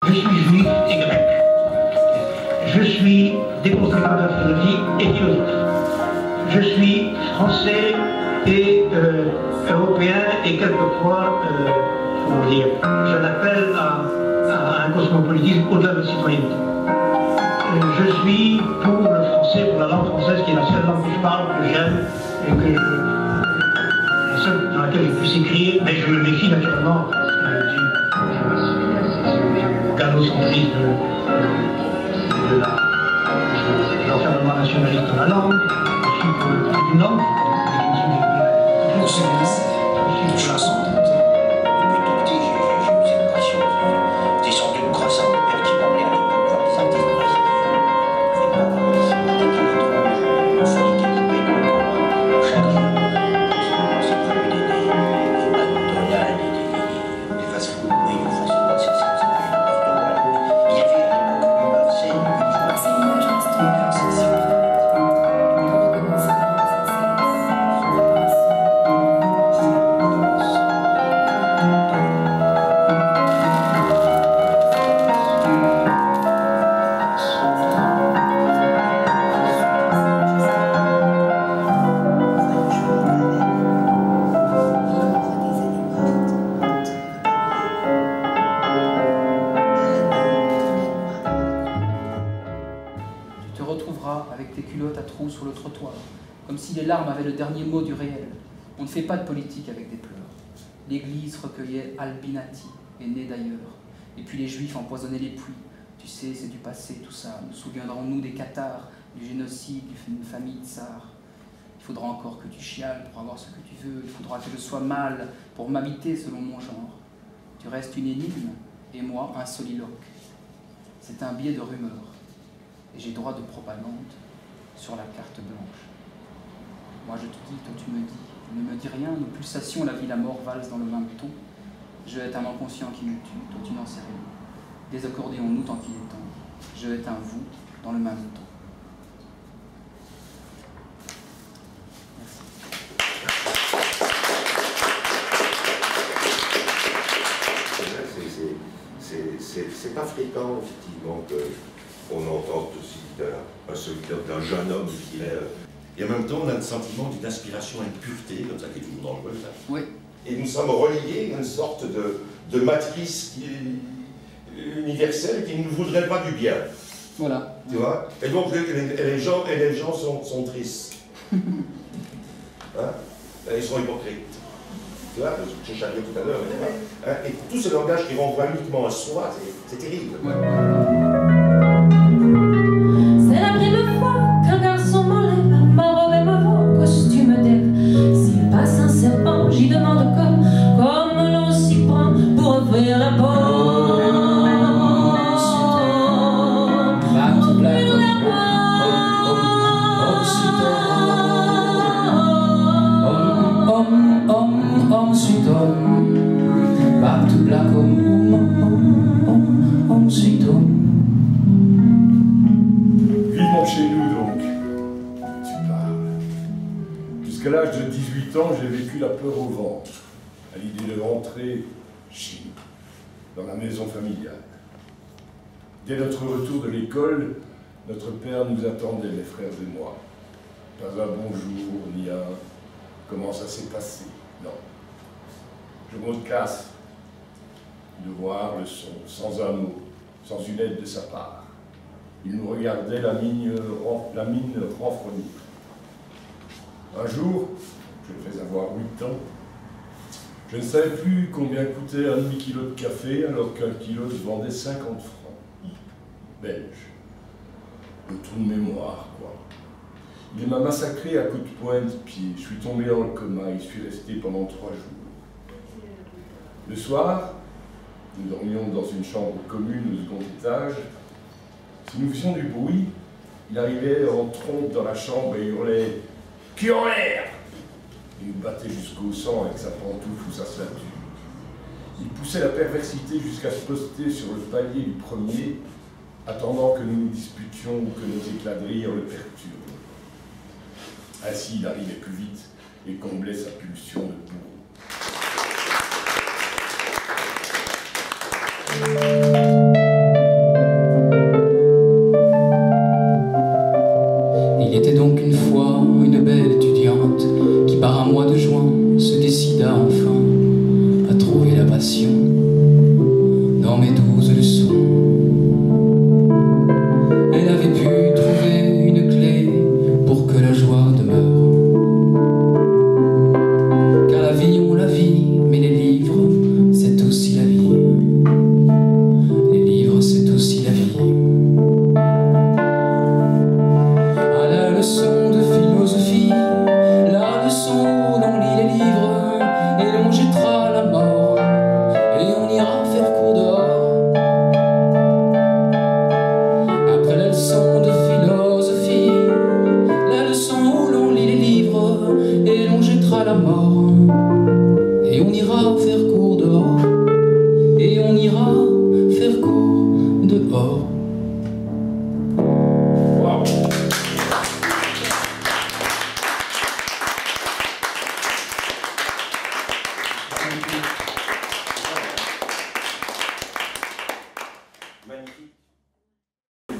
Je suis juif et grec. Je suis démonstrateur de philosophie et philosophe. Je suis français et européen et quelquefois, comment dire, je l'appelle à un cosmopolitisme au-delà de la citoyenneté. Je suis pour le français, pour la langue française, qui est la seule langue que je parle, que j'aime, et la seule dans laquelle je puisse écrire, mais je me méfie naturellement du galocentrisme de l'enfermement nationaliste dans la langue. Je suis pour le droit d'une langue, Pour celui-là, une chanson. Depuis tout petit, j'ai eu cette passion. Descendu de croissant, mon père qui m'emmenait à l'époque voir les artistes brésiliens. Avec ma maman, avec qui les drôles, au folie Calipé, au chagrin. C'est prévu des McDonald's, des fast-food, oui, enfin, c'est pas ça, ça s'appelle n'importe quoi. Il y avait à l'époque une enseigne, une joie. C'est une agence de c'est avec tes culottes à trous sur le trottoir, comme si les larmes avaient le dernier mot du réel. On ne fait pas de politique avec des pleurs. L'Église recueillait Albinati, et né d'ailleurs. Et puis les Juifs empoisonnaient les puits. Tu sais, c'est du passé tout ça. Nous souviendrons-nous des Cathares, du génocide, d'une famille tsar. Il faudra encore que tu chiales pour avoir ce que tu veux. Il faudra que je sois mâle pour m'habiter selon mon genre. Tu restes une énigme, et moi un soliloque. C'est un biais de rumeur. Et j'ai droit de propagande sur la carte blanche. Moi je te dis, toi tu me dis, ne me dis rien, nos pulsations, la vie, la mort valsent dans le même ton. Je hais un inconscient qui me tue, toi tu n'en sais rien. Désaccordéons-nous tant qu'il est temps. Je hais un vous dans le même ton. Merci. C'est pas fréquent, effectivement, qu'on entende aussi d'un jeune homme qui est... Et en même temps, on a le sentiment d'une aspiration à une pureté, comme ça, qui est toujours dangereuse. Hein. Oui. Et nous sommes reliés à une sorte de matrice universelle qui ne nous voudrait pas du bien. Voilà. Tu vois? Et donc, les gens sont tristes. Hein? Ils sont hypocrites. Tu vois, je charriais tout à l'heure. Hein? Et tout ce langage qui renvoie uniquement à soi, c'est terrible. Ouais. C'est la première fois qu'un garçon m'enlève ma robe et mon costume d'Ève. S'il passe un serpent, j'y demande comme l'on s'y prend pour ouvrir la porte. Ouvrir la Vivement chez nous donc. Tu parles. Jusqu'à l'âge de 18 ans, j'ai vécu la peur au ventre, à l'idée de rentrer chez nous, dans la maison familiale. Dès notre retour de l'école, notre père nous attendait, mes frères et moi. Pas un bonjour, ni un « comment ça s'est passé ?» Non. Je me casse de voir le son, sans un mot, sans une aide de sa part. Il nous regardait la mine renfrognée. Un jour, je devais avoir 8 ans, je ne savais plus combien coûtait un demi-kilo de café alors qu'un kilo se vendait 50 francs. Belge. Le trou de mémoire, quoi. Il m'a massacré à coups de poing de pied. Je suis tombé dans le coma et je suis resté pendant 3 jours. Le soir, nous dormions dans une chambre commune au second étage. Si nous faisions du bruit, il arrivait en trompe dans la chambre et hurlait « Qui en l'air ?» Il nous battait jusqu'au sang avec sa pantoufle ou sa ceinture. Il poussait la perversité jusqu'à se poster sur le palier du premier, attendant que nous nous disputions ou que nos éclats de rire le perturbent. Ainsi, il arrivait plus vite et comblait sa pulsion de bourreau. mort. Wow.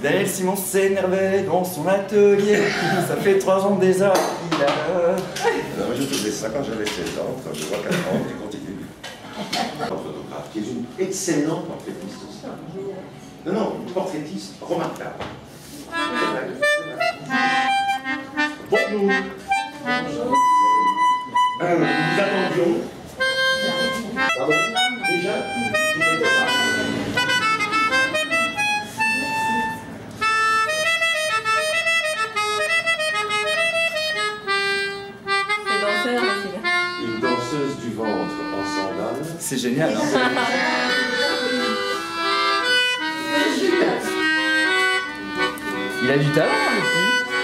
Daniel Simon s'énervait dans son atelier. Ça fait 3 ans déjà qu'il a... Alors, moi, je faisais ça quand j'avais 16 ans, quand je vois 4 ans, tu continues. Photographe, qui est une excellente portraitiste aussi. Non, non, une portraitiste remarquable. Bonjour. Nous attendions. Pardon, déjà, tu n'étais pas. Une danseuse du ventre en sandales. C'est génial, hein. Il a du talent, le petit.